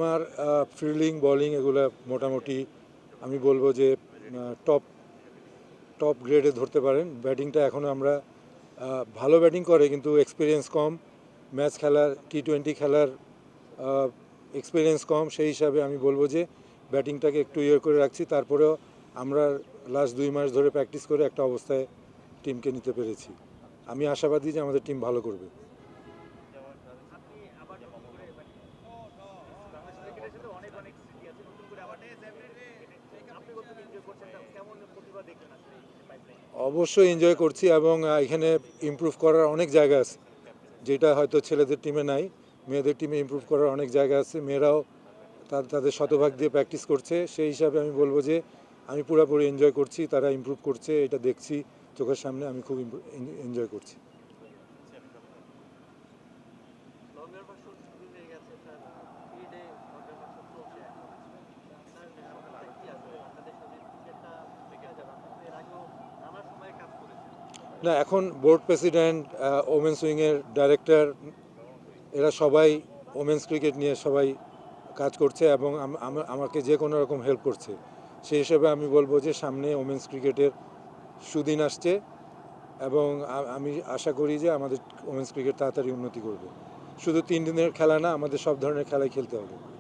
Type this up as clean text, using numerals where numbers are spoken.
আমার fielding bowling এগুলো মোটামুটি আমি বলবো যে টপ টপ গ্রেডে ধরতে পারেন। ব্যাটিংটা এখনও আমরা ভালো ব্যাটিং করে কিন্তু এক্সপিরিয়েন্স কম, ম্যাচ খেলার টি-20 খেলার এক্সপিরিয়েন্স কম, সেই হিসাবে আমি বলবো যে ব্যাটিংটাকে একটু করে রাখছি। তারপরেও আমরা লাস্ট 2 মাস ধরে প্র্যাকটিস করে একটা অবস্থায় টিমকে নিতে পেরেছি। আমি আশাবাদী যে আমাদের টিম ভালো করবে। অবশ্যই এনজয় করছি এবং এখানে ইমপ্রুভ করার অনেক জায়গা আছে, যেটা হয়তো ছেলেদের টিমে নাই। মেয়েদের টিমে ইমপ্রুভ করার অনেক জায়গা আছে। মেয়েরাও তাদের শতভাগ দিয়ে প্র্যাকটিস করছে। সেই হিসাবে আমি বলবো যে আমি পুরোপুরি এনজয় করছি, তারা ইমপ্রুভ করছে, এটা দেখছি চোখের সামনে। আমি খুব এনজয় করছি। না, এখন বোর্ড প্রেসিডেন্ট, ওমেন্স উইংয়ের ডাইরেক্টর, এরা সবাই ওমেন্স ক্রিকেট নিয়ে সবাই কাজ করছে এবং আমাকে যে কোনো রকম হেল্প করছে। সেই হিসেবে আমি বলবো যে সামনে ওমেন্স ক্রিকেটের সুদিন আসছে এবং আমি আশা করি যে আমাদের ওমেন্স ক্রিকেট তাড়াতাড়ি উন্নতি করবে। শুধু 3 দিনের খেলা না, আমাদের সব ধরনের খেলাই খেলতে হবে।